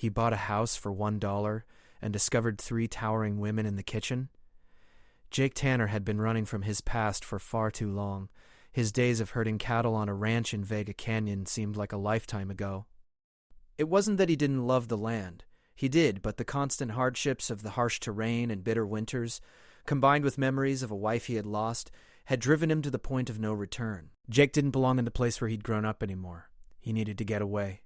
he bought a house for $1 and discovered 3 towering women in the kitchen? Jake Tanner had been running from his past for far too long. His days of herding cattle on a ranch in Vega Canyon seemed like a lifetime ago. It wasn't that he didn't love the land. He did, but the constant hardships of the harsh terrain and bitter winters, combined with memories of a wife he had lost, had driven him to the point of no return. Jake didn't belong in the place where he'd grown up anymore. He needed to get away,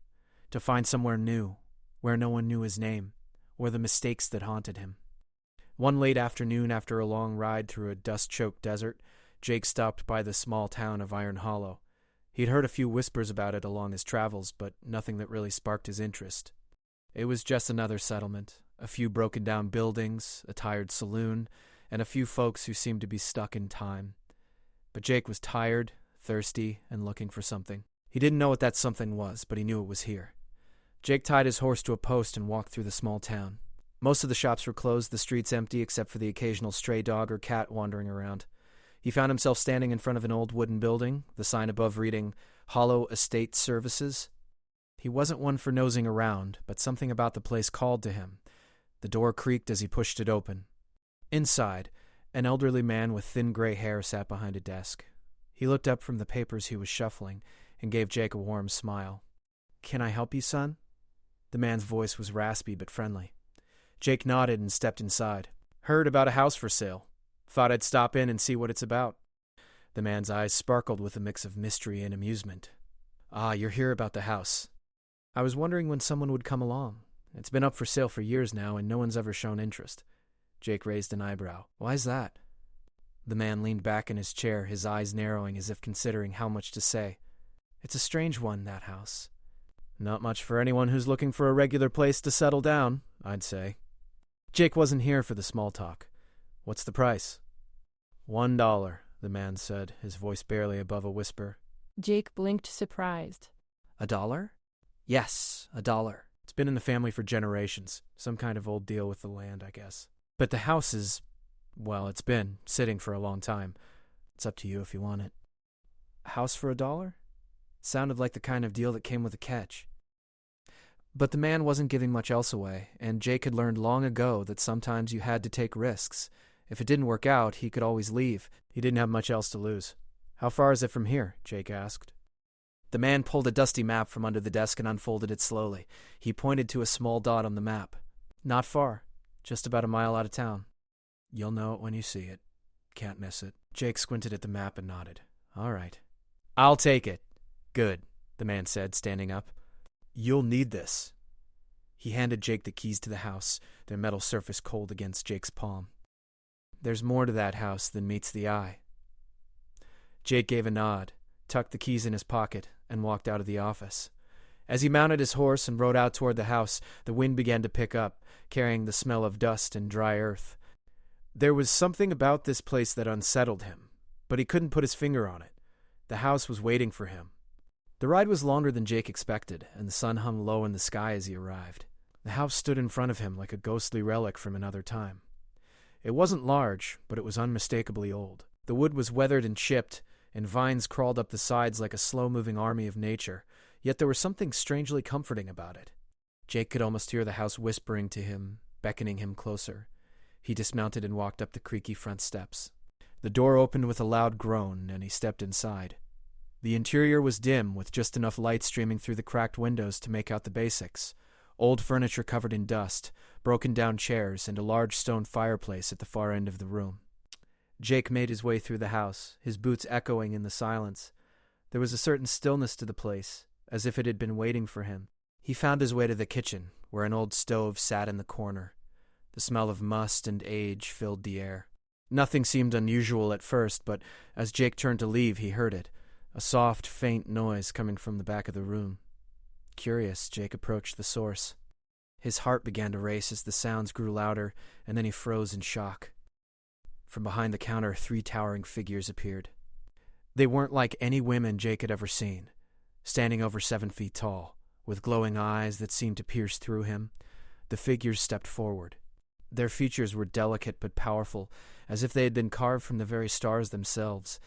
to find somewhere new, where no one knew his name, or the mistakes that haunted him. One late afternoon, after a long ride through a dust-choked desert, Jake stopped by the small town of Iron Hollow. He'd heard a few whispers about it along his travels, but nothing that really sparked his interest. It was just another settlement, a few broken-down buildings, a tired saloon, and a few folks who seemed to be stuck in time. But Jake was tired, thirsty, and looking for something. He didn't know what that something was, but he knew it was here. Jake tied his horse to a post and walked through the small town. Most of the shops were closed, the streets empty except for the occasional stray dog or cat wandering around. He found himself standing in front of an old wooden building, the sign above reading, Hollow Estate Services. He wasn't one for nosing around, but something about the place called to him. The door creaked as he pushed it open. Inside, an elderly man with thin gray hair sat behind a desk. He looked up from the papers he was shuffling and gave Jake a warm smile. "Can I help you, son?" The man's voice was raspy but friendly. Jake nodded and stepped inside. "Heard about a house for sale. Thought I'd stop in and see what it's about." The man's eyes sparkled with a mix of mystery and amusement. "Ah, you're here about the house. I was wondering when someone would come along. It's been up for sale for years now, and no one's ever shown interest." Jake raised an eyebrow. "Why's that?" The man leaned back in his chair, his eyes narrowing as if considering how much to say. "It's a strange one, that house. Not much for anyone who's looking for a regular place to settle down, I'd say." Jake wasn't here for the small talk. "What's the price?" $1, the man said, his voice barely above a whisper. Jake blinked, surprised. $1? Yes, $1. It's been in the family for generations. Some kind of old deal with the land, I guess. But the house is, well, it's been sitting for a long time. It's up to you if you want it. House for $1? Sounded like the kind of deal that came with a catch. But the man wasn't giving much else away, and Jake had learned long ago that sometimes you had to take risks. If it didn't work out, he could always leave. He didn't have much else to lose. "How far is it from here?" Jake asked. The man pulled a dusty map from under the desk and unfolded it slowly. He pointed to a small dot on the map. "Not far. Just about a mile out of town. You'll know it when you see it. Can't miss it." Jake squinted at the map and nodded. "All right. I'll take it." "Good," the man said, standing up. "You'll need this." He handed Jake the keys to the house, their metal surface cold against Jake's palm. "There's more to that house than meets the eye." Jake gave a nod, tucked the keys in his pocket, and walked out of the office. As he mounted his horse and rode out toward the house, the wind began to pick up, carrying the smell of dust and dry earth. There was something about this place that unsettled him, but he couldn't put his finger on it. The house was waiting for him. The ride was longer than Jake expected, and the sun hung low in the sky as he arrived. The house stood in front of him like a ghostly relic from another time. It wasn't large, but it was unmistakably old. The wood was weathered and chipped, and vines crawled up the sides like a slow-moving army of nature, yet there was something strangely comforting about it. Jake could almost hear the house whispering to him, beckoning him closer. He dismounted and walked up the creaky front steps. The door opened with a loud groan, and he stepped inside. The interior was dim, with just enough light streaming through the cracked windows to make out the basics. Old furniture covered in dust, broken-down chairs, and a large stone fireplace at the far end of the room. Jake made his way through the house, his boots echoing in the silence. There was a certain stillness to the place, as if it had been waiting for him. He found his way to the kitchen, where an old stove sat in the corner. The smell of must and age filled the air. Nothing seemed unusual at first, but as Jake turned to leave, he heard it, a soft, faint noise coming from the back of the room. Curious, Jake approached the source. His heart began to race as the sounds grew louder, and then he froze in shock. From behind the counter, 3 towering figures appeared. They weren't like any women Jake had ever seen, standing over 7 feet tall, with glowing eyes that seemed to pierce through him. The figures stepped forward. Their features were delicate but powerful, as if they had been carved from the very stars themselves.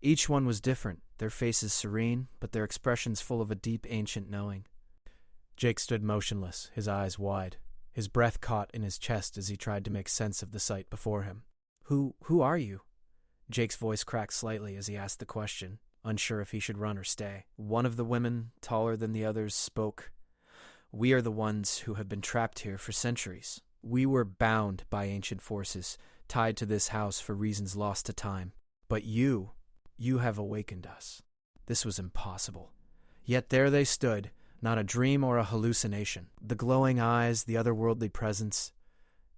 Each one was different, their faces serene, but their expressions full of a deep, ancient knowing. Jake stood motionless, his eyes wide. His breath caught in his chest as he tried to make sense of the sight before him. Who are you? Jake's voice cracked slightly as he asked the question, unsure if he should run or stay. One of the women, taller than the others, spoke. We are the ones who have been trapped here for centuries. We were bound by ancient forces, tied to this house for reasons lost to time. But you have awakened us. This was impossible. Yet there they stood, not a dream or a hallucination. The glowing eyes, the otherworldly presence.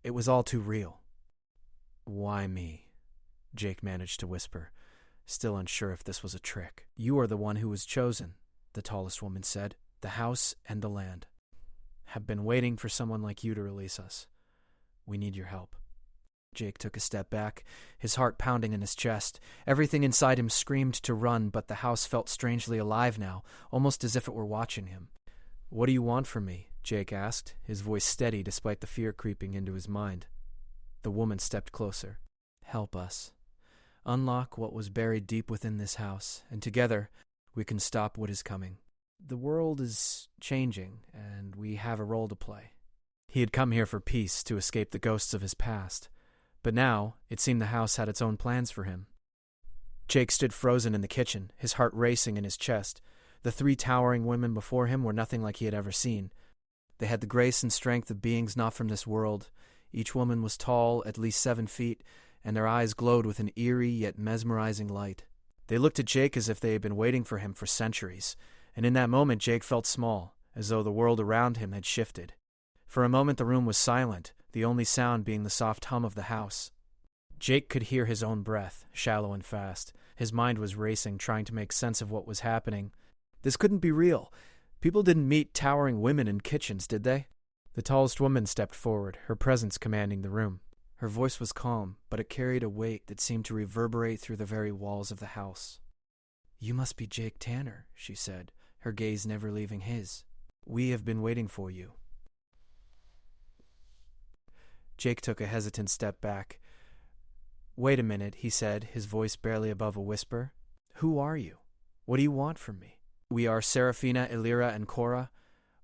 It was all too real. Why me? Jake managed to whisper, still unsure if this was a trick. You are the one who was chosen, the tallest woman said. The house and the land have been waiting for someone like you to release us. We need your help. Jake took a step back, his heart pounding in his chest. Everything inside him screamed to run, but the house felt strangely alive now, almost as if it were watching him. What do you want from me? Jake asked, his voice steady despite the fear creeping into his mind. The woman stepped closer. Help us. Unlock what was buried deep within this house, and together we can stop what is coming. The world is changing, and we have a role to play. He had come here for peace, to escape the ghosts of his past. But now, it seemed the house had its own plans for him. Jake stood frozen in the kitchen, his heart racing in his chest. The 3 towering women before him were nothing like he had ever seen. They had the grace and strength of beings not from this world. Each woman was tall, at least 7 feet, and their eyes glowed with an eerie yet mesmerizing light. They looked at Jake as if they had been waiting for him for centuries, and in that moment Jake felt small, as though the world around him had shifted. For a moment the room was silent, the only sound being the soft hum of the house. Jake could hear his own breath, shallow and fast. His mind was racing, trying to make sense of what was happening. This couldn't be real. People didn't meet towering women in kitchens, did they? The tallest woman stepped forward, her presence commanding the room. Her voice was calm, but it carried a weight that seemed to reverberate through the very walls of the house. You must be Jake Tanner, she said, her gaze never leaving his. We have been waiting for you. Jake took a hesitant step back. Wait a minute, he said, his voice barely above a whisper. Who are you? What do you want from me? We are Seraphina, Illyra, and Cora.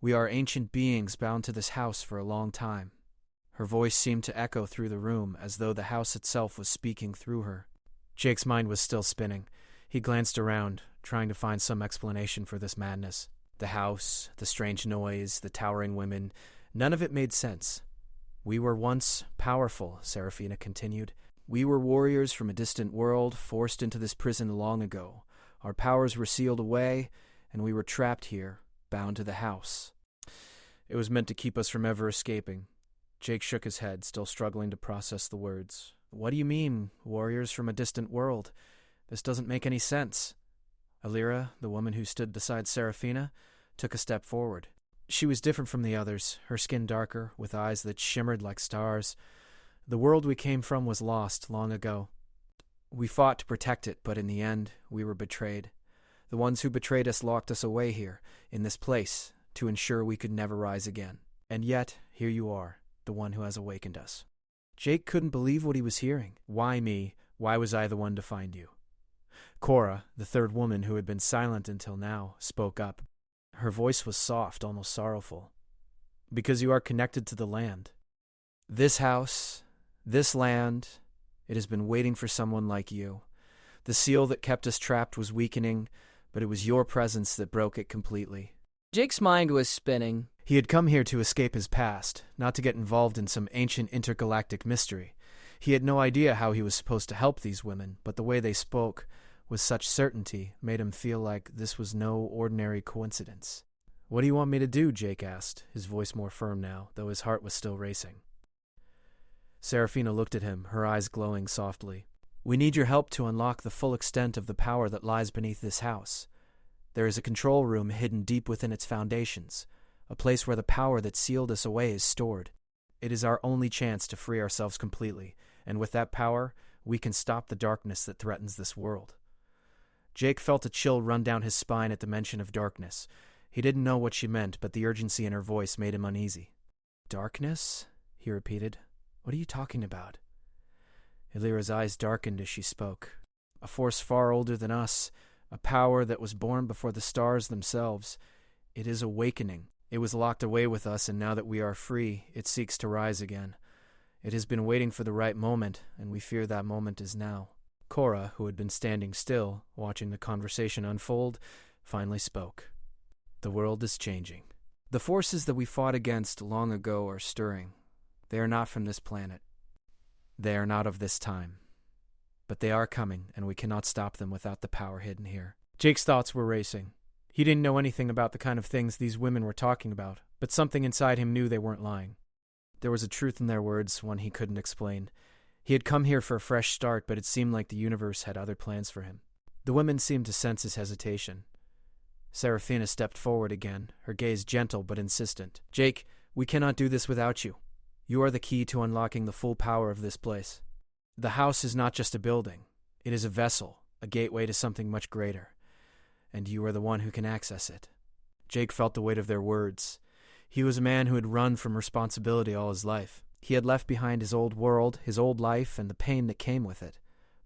We are ancient beings bound to this house for a long time. Her voice seemed to echo through the room, as though the house itself was speaking through her. Jake's mind was still spinning. He glanced around, trying to find some explanation for this madness. The house, the strange noise, the towering women, none of it made sense. We were once powerful, Seraphina continued. We were warriors from a distant world, forced into this prison long ago. Our powers were sealed away, and we were trapped here, bound to the house. It was meant to keep us from ever escaping. Jake shook his head, still struggling to process the words. What do you mean, warriors from a distant world? This doesn't make any sense. Illyra, the woman who stood beside Seraphina, took a step forward. She was different from the others, her skin darker, with eyes that shimmered like stars. The world we came from was lost long ago. We fought to protect it, but in the end, we were betrayed. The ones who betrayed us locked us away here, in this place, to ensure we could never rise again. And yet, here you are, the one who has awakened us. Jake couldn't believe what he was hearing. Why me? Why was I the one to find you? Cora, the 3rd woman who had been silent until now, spoke up. Her voice was soft, almost sorrowful. Because you are connected to the land. This house, this land, it has been waiting for someone like you. The seal that kept us trapped was weakening, but it was your presence that broke it completely. Jake's mind was spinning. He had come here to escape his past, not to get involved in some ancient intergalactic mystery. He had no idea how he was supposed to help these women, but the way they spoke, with such certainty, made him feel like this was no ordinary coincidence. What do you want me to do? Jake asked, his voice more firm now, though his heart was still racing. Seraphina looked at him, her eyes glowing softly. We need your help to unlock the full extent of the power that lies beneath this house. There is a control room hidden deep within its foundations, a place where the power that sealed us away is stored. It is our only chance to free ourselves completely, and with that power, we can stop the darkness that threatens this world. Jake felt a chill run down his spine at the mention of darkness. He didn't know what she meant, but the urgency in her voice made him uneasy. Darkness? He repeated. What are you talking about? Illyra's eyes darkened as she spoke. A force far older than us, a power that was born before the stars themselves. It is awakening. It was locked away with us, and now that we are free, it seeks to rise again. It has been waiting for the right moment, and we fear that moment is now. Cora, who had been standing still, watching the conversation unfold, finally spoke. The world is changing. The forces that we fought against long ago are stirring. They are not from this planet. They are not of this time. But they are coming, and we cannot stop them without the power hidden here. Jake's thoughts were racing. He didn't know anything about the kind of things these women were talking about, but something inside him knew they weren't lying. There was a truth in their words, one he couldn't explain. He had come here for a fresh start, but it seemed like the universe had other plans for him. The women seemed to sense his hesitation. Serafina stepped forward again, her gaze gentle but insistent. Jake, we cannot do this without you. You are the key to unlocking the full power of this place. The house is not just a building. It is a vessel, a gateway to something much greater. And you are the one who can access it. Jake felt the weight of their words. He was a man who had run from responsibility all his life. He had left behind his old world, his old life, and the pain that came with it.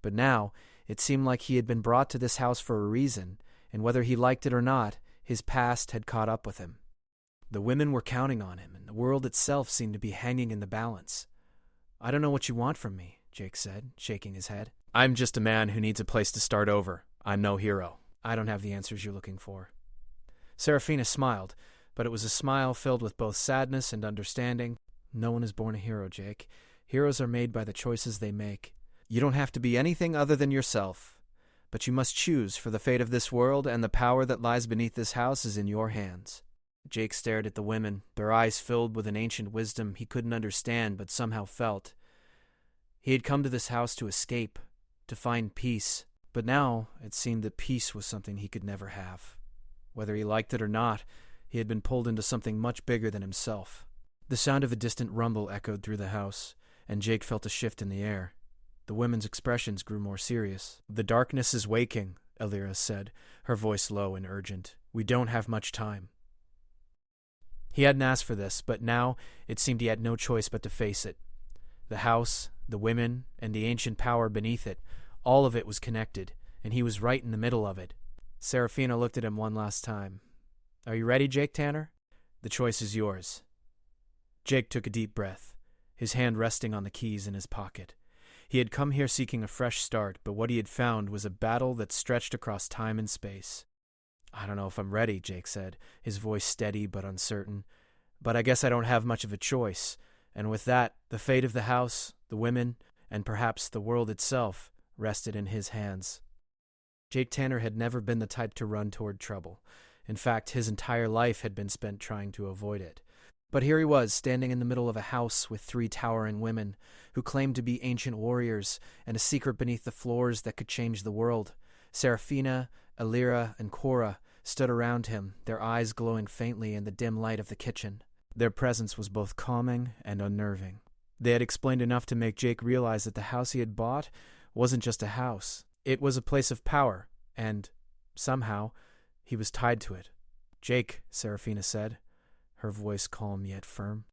But now, it seemed like he had been brought to this house for a reason, and whether he liked it or not, his past had caught up with him. The women were counting on him, and the world itself seemed to be hanging in the balance. I don't know what you want from me, Jake said, shaking his head. I'm just a man who needs a place to start over. I'm no hero. I don't have the answers you're looking for. Serafina smiled, but it was a smile filled with both sadness and understanding. No one is born a hero, Jake. Heroes are made by the choices they make. You don't have to be anything other than yourself. But you must choose, for the fate of this world and the power that lies beneath this house is in your hands. Jake stared at the women, their eyes filled with an ancient wisdom he couldn't understand but somehow felt. He had come to this house to escape, to find peace. But now it seemed that peace was something he could never have. Whether he liked it or not, he had been pulled into something much bigger than himself. The sound of a distant rumble echoed through the house, and Jake felt a shift in the air. The women's expressions grew more serious. The darkness is waking, Elira said, her voice low and urgent. We don't have much time. He hadn't asked for this, but now it seemed he had no choice but to face it. The house, the women, and the ancient power beneath it, all of it was connected, and he was right in the middle of it. Serafina looked at him one last time. Are you ready, Jake Tanner? The choice is yours. Jake took a deep breath, his hand resting on the keys in his pocket. He had come here seeking a fresh start, but what he had found was a battle that stretched across time and space. I don't know if I'm ready, Jake said, his voice steady but uncertain. But I guess I don't have much of a choice. And with that, the fate of the house, the women, and perhaps the world itself rested in his hands. Jake Tanner had never been the type to run toward trouble. In fact, his entire life had been spent trying to avoid it. But here he was, standing in the middle of a house with 3 towering women, who claimed to be ancient warriors, and a secret beneath the floors that could change the world. Serafina, Elira, and Cora stood around him, their eyes glowing faintly in the dim light of the kitchen. Their presence was both calming and unnerving. They had explained enough to make Jake realize that the house he had bought wasn't just a house. It was a place of power, and, somehow, he was tied to it. Jake, Serafina said, her voice calm yet firm,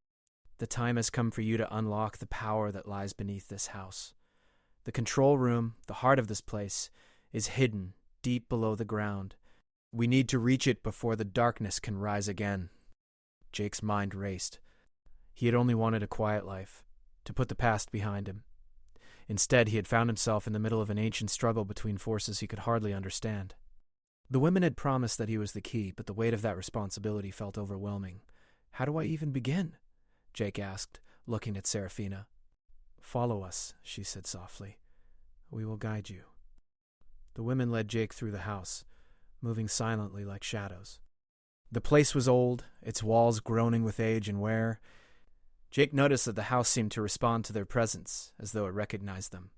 the time has come for you to unlock the power that lies beneath this house. The control room, the heart of this place, is hidden deep below the ground. We need to reach it before the darkness can rise again. Jake's mind raced. He had only wanted a quiet life, to put the past behind him. Instead, he had found himself in the middle of an ancient struggle between forces he could hardly understand. The women had promised that he was the key, but the weight of that responsibility felt overwhelming. How do I even begin? Jake asked, looking at Serafina. Follow us, she said softly. We will guide you. The women led Jake through the house, moving silently like shadows. The place was old, its walls groaning with age and wear. Jake noticed that the house seemed to respond to their presence, as though it recognized them.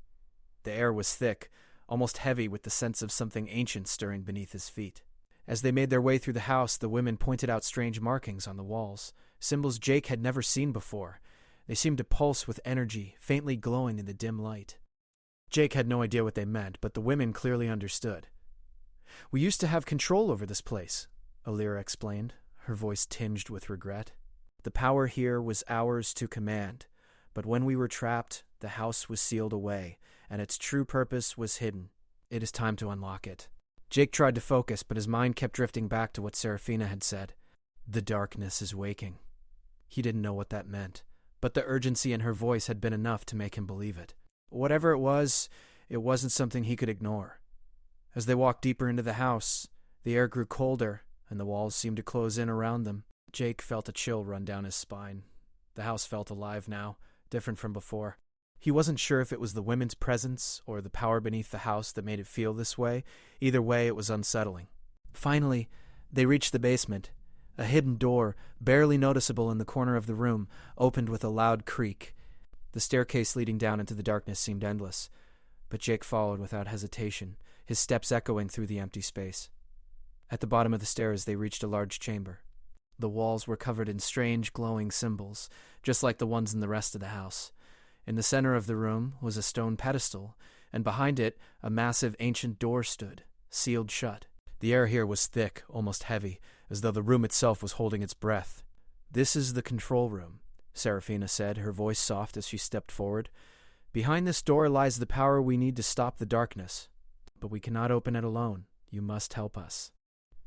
The air was thick, almost heavy with the sense of something ancient stirring beneath his feet. As they made their way through the house, the women pointed out strange markings on the walls, symbols Jake had never seen before. They seemed to pulse with energy, faintly glowing in the dim light. Jake had no idea what they meant, but the women clearly understood. We used to have control over this place, Elira explained, her voice tinged with regret. The power here was ours to command, but when we were trapped, the house was sealed away, and its true purpose was hidden. It is time to unlock it. Jake tried to focus, but his mind kept drifting back to what Serafina had said. The darkness is waking. He didn't know what that meant, but the urgency in her voice had been enough to make him believe it. Whatever it wasn't something he could ignore. As they walked deeper into the house, the air grew colder, and the walls seemed to close in around them. Jake felt a chill run down his spine. The house felt alive now, different from before. He wasn't sure if it was the women's presence or the power beneath the house that made it feel this way. Either way, it was unsettling. Finally, they reached the basement. A hidden door, barely noticeable in the corner of the room, opened with a loud creak. The staircase leading down into the darkness seemed endless, but Jake followed without hesitation, his steps echoing through the empty space. At the bottom of the stairs, they reached a large chamber. The walls were covered in strange, glowing symbols, just like the ones in the rest of the house. In the center of the room was a stone pedestal, and behind it, a massive ancient door stood, sealed shut. The air here was thick, almost heavy, as though the room itself was holding its breath. "This is the control room," Serafina said, her voice soft as she stepped forward. "Behind this door lies the power we need to stop the darkness. But we cannot open it alone. You must help us."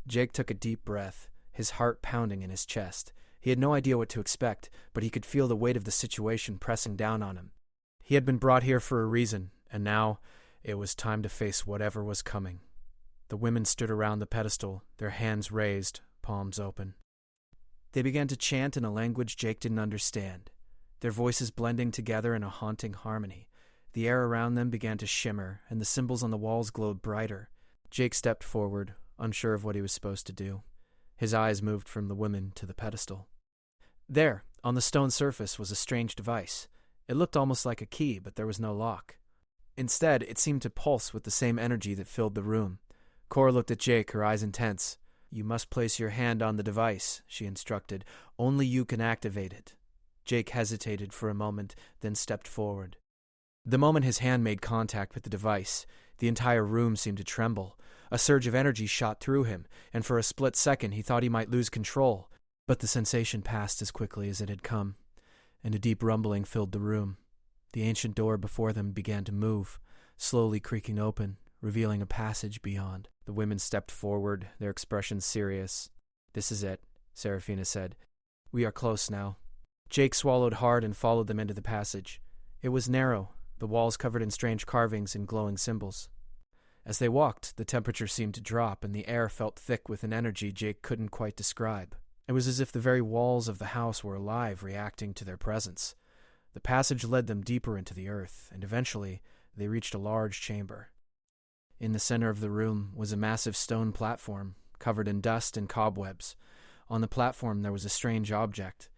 Jake took a deep breath, his heart pounding in his chest. He had no idea what to expect, but he could feel the weight of the situation pressing down on him. He had been brought here for a reason, and now it was time to face whatever was coming. The women stood around the pedestal, their hands raised, palms open. They began to chant in a language Jake didn't understand, their voices blending together in a haunting harmony. The air around them began to shimmer, and the symbols on the walls glowed brighter. Jake stepped forward, unsure of what he was supposed to do. His eyes moved from the women to the pedestal. There, on the stone surface, was a strange device. It looked almost like a key, but there was no lock. Instead, it seemed to pulse with the same energy that filled the room. Cora looked at Jake, her eyes intense. "You must place your hand on the device," she instructed. "Only you can activate it." Jake hesitated for a moment, then stepped forward. The moment his hand made contact with the device, the entire room seemed to tremble. A surge of energy shot through him, and for a split second he thought he might lose control. But the sensation passed as quickly as it had come, and a deep rumbling filled the room. The ancient door before them began to move, slowly creaking open, revealing a passage beyond. The women stepped forward, their expressions serious. "This is it," Serafina said. "We are close now." Jake swallowed hard and followed them into the passage. It was narrow, the walls covered in strange carvings and glowing symbols. As they walked, the temperature seemed to drop, and the air felt thick with an energy Jake couldn't quite describe. It was as if the very walls of the house were alive, reacting to their presence. The passage led them deeper into the earth, and eventually they reached a large chamber. In the center of the room was a massive stone platform, covered in dust and cobwebs. On the platform there was a strange object,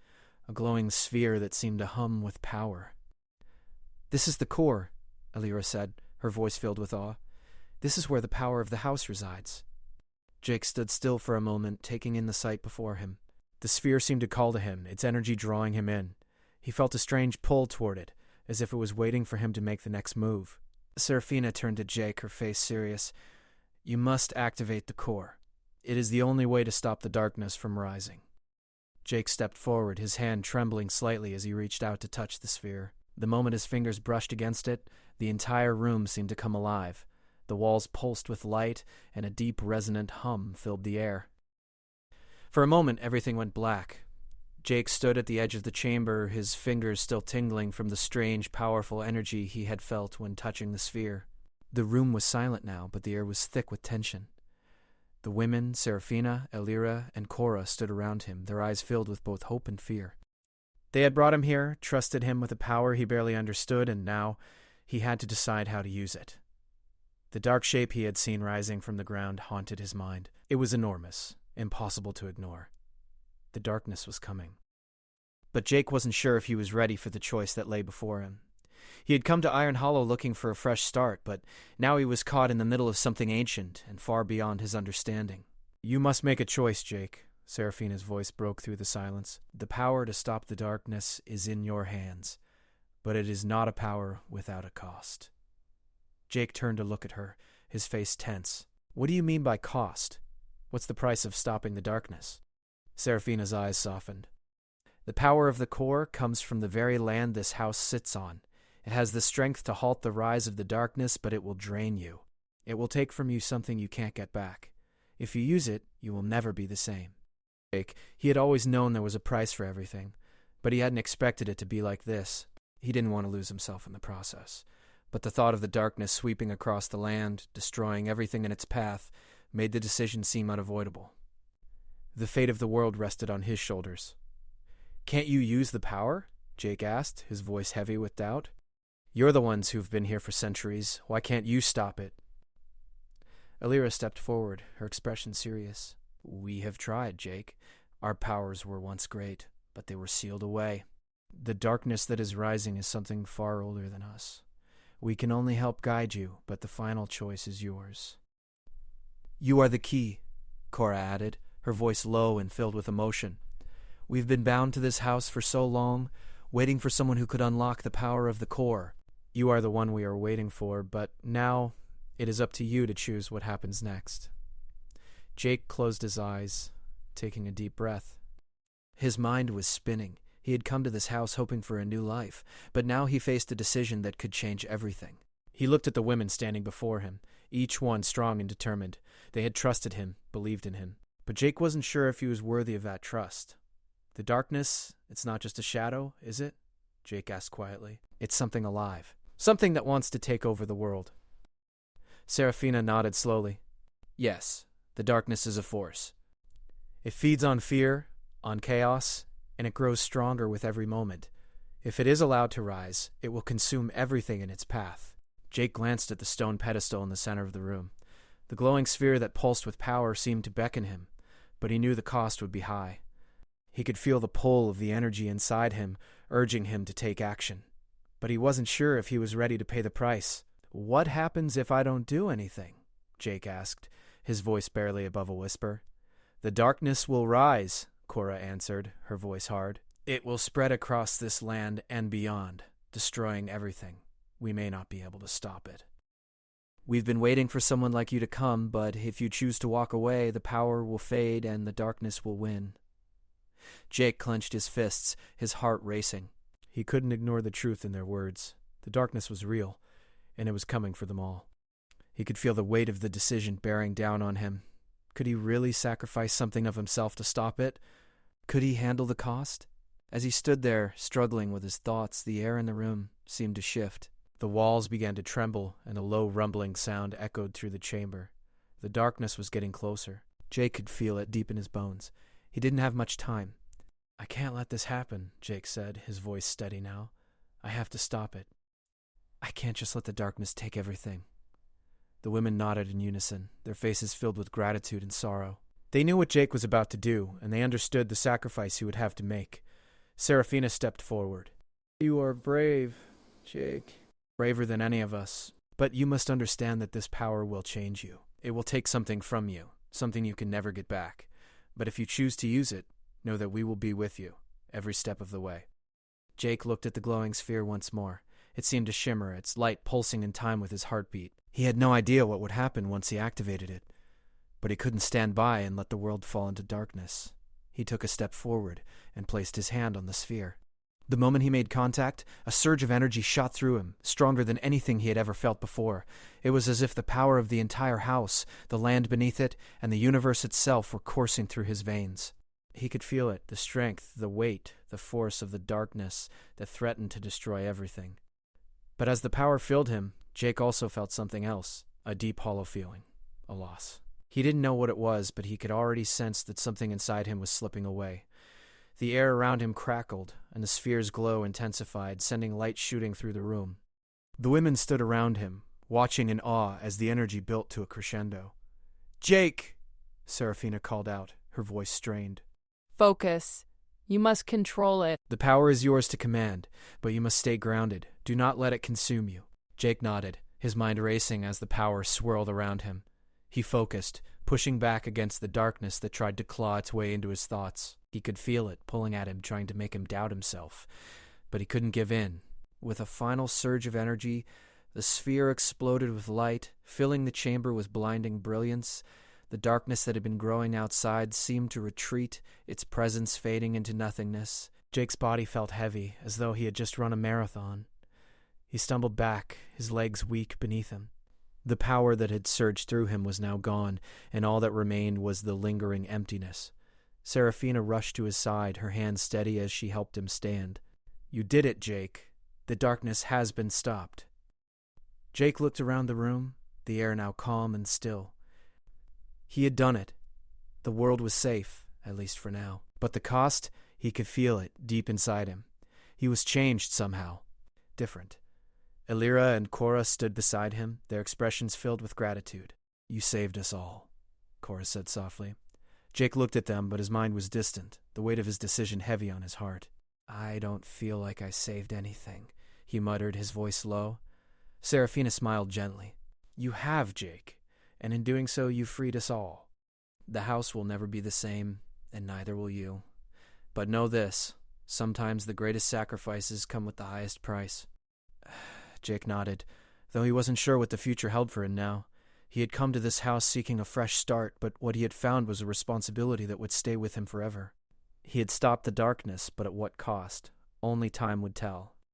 a glowing sphere that seemed to hum with power. "This is the core," Alira said, her voice filled with awe. "This is where the power of the house resides." Jake stood still for a moment, taking in the sight before him. The sphere seemed to call to him, its energy drawing him in. He felt a strange pull toward it, as if it was waiting for him to make the next move. Serafina turned to Jake, her face serious. "You must activate the core. It is the only way to stop the darkness from rising." Jake stepped forward, his hand trembling slightly as he reached out to touch the sphere. The moment his fingers brushed against it, the entire room seemed to come alive. The walls pulsed with light, and a deep, resonant hum filled the air. For a moment, everything went black. Jake stood at the edge of the chamber, his fingers still tingling from the strange, powerful energy he had felt when touching the sphere. The room was silent now, but the air was thick with tension. The women, Serafina, Alira, and Cora, stood around him, their eyes filled with both hope and fear. They had brought him here, trusted him with a power he barely understood, and now he had to decide how to use it. The dark shape he had seen rising from the ground haunted his mind. It was enormous, impossible to ignore. The darkness was coming. But Jake wasn't sure if he was ready for the choice that lay before him. He had come to Iron Hollow looking for a fresh start, but now he was caught in the middle of something ancient and far beyond his understanding. "You must make a choice, Jake," Serafina's voice broke through the silence. "The power to stop the darkness is in your hands, but it is not a power without a cost." Jake turned to look at her, his face tense. "What do you mean by cost? What's the price of stopping the darkness?" Serafina's eyes softened. "The power of the core comes from the very land this house sits on. It has the strength to halt the rise of the darkness, but it will drain you. It will take from you something you can't get back. If you use it, you will never be the same." Jake. He had always known there was a price for everything, but he hadn't expected it to be like this. He didn't want to lose himself in the process. But the thought of the darkness sweeping across the land, destroying everything in its path, made the decision seem unavoidable. The fate of the world rested on his shoulders. "Can't you use the power?" Jake asked, his voice heavy with doubt. "You're the ones who've been here for centuries. Why can't you stop it?" Alira stepped forward, her expression serious. "We have tried, Jake. Our powers were once great, but they were sealed away. The darkness that is rising is something far older than us. We can only help guide you, but the final choice is yours." "You are the key," Cora added, her voice low and filled with emotion. "We've been bound to this house for so long, waiting for someone who could unlock the power of the core. You are the one we are waiting for, but now it is up to you to choose what happens next." Jake closed his eyes, taking a deep breath. His mind was spinning. He had come to this house hoping for a new life, but now he faced a decision that could change everything. He looked at the women standing before him, each one strong and determined. They had trusted him, believed in him. But Jake wasn't sure if he was worthy of that trust. "The darkness, it's not just a shadow, is it?" Jake asked quietly. "It's something alive. Something that wants to take over the world." Serafina nodded slowly. "Yes, the darkness is a force. It feeds on fear, on chaos, and it grows stronger with every moment. If it is allowed to rise, it will consume everything in its path." Jake glanced at the stone pedestal in the center of the room. The glowing sphere that pulsed with power seemed to beckon him, but he knew the cost would be high. He could feel the pull of the energy inside him, urging him to take action. But he wasn't sure if he was ready to pay the price. "What happens if I don't do anything?" Jake asked, his voice barely above a whisper. "The darkness will rise," Cora answered, her voice hard. "It will spread across this land and beyond, destroying everything. We may not be able to stop it." "We've been waiting for someone like you to come, but if you choose to walk away, the power will fade and the darkness will win." Jake clenched his fists, his heart racing. He couldn't ignore the truth in their words. The darkness was real, and it was coming for them all. He could feel the weight of the decision bearing down on him. Could he really sacrifice something of himself to stop it? Could he handle the cost? As he stood there, struggling with his thoughts, the air in the room seemed to shift. The walls began to tremble, and a low rumbling sound echoed through the chamber. The darkness was getting closer. Jake could feel it deep in his bones. He didn't have much time. "I can't let this happen," Jake said, his voice steady now. "I have to stop it. I can't just let the darkness take everything." The women nodded in unison, their faces filled with gratitude and sorrow. They knew what Jake was about to do, and they understood the sacrifice he would have to make. Serafina stepped forward. "You are brave, Jake. Braver than any of us. But you must understand that this power will change you. It will take something from you, something you can never get back. But if you choose to use it, know that we will be with you, every step of the way." Jake looked at the glowing sphere once more. It seemed to shimmer, its light pulsing in time with his heartbeat. He had no idea what would happen once he activated it, but he couldn't stand by and let the world fall into darkness. He took a step forward and placed his hand on the sphere. The moment he made contact, a surge of energy shot through him, stronger than anything he had ever felt before. It was as if the power of the entire house, the land beneath it, and the universe itself were coursing through his veins. He could feel it, the strength, the weight, the force of the darkness that threatened to destroy everything. But as the power filled him, Jake also felt something else, a deep hollow feeling, a loss. He didn't know what it was, but he could already sense that something inside him was slipping away. The air around him crackled, and the sphere's glow intensified, sending light shooting through the room. The women stood around him, watching in awe as the energy built to a crescendo. "Jake!" Serafina called out, her voice strained. "Focus. You must control it." "The power is yours to command, but you must stay grounded. Do not let it consume you." Jake nodded, his mind racing as the power swirled around him. He focused, pushing back against the darkness that tried to claw its way into his thoughts. He could feel it pulling at him, trying to make him doubt himself. But he couldn't give in. With a final surge of energy, the sphere exploded with light, filling the chamber with blinding brilliance. The darkness that had been growing outside seemed to retreat, its presence fading into nothingness. Jake's body felt heavy, as though he had just run a marathon. He stumbled back, his legs weak beneath him. The power that had surged through him was now gone, and all that remained was the lingering emptiness. Serafina rushed to his side, her hand steady as she helped him stand. "You did it, Jake. The darkness has been stopped." Jake looked around the room, the air now calm and still. He had done it. The world was safe, at least for now. But the cost, he could feel it deep inside him. He was changed somehow. Different. Elira and Cora stood beside him, their expressions filled with gratitude. "You saved us all," Cora said softly. Jake looked at them, but his mind was distant, the weight of his decision heavy on his heart. "I don't feel like I saved anything," he muttered, his voice low. Serafina smiled gently. "You have, Jake, and in doing so you freed us all. The house will never be the same, and neither will you. But know this, sometimes the greatest sacrifices come with the highest price." Jake nodded, though he wasn't sure what the future held for him now. He had come to this house seeking a fresh start, but what he had found was a responsibility that would stay with him forever. He had stopped the darkness, but at what cost? Only time would tell.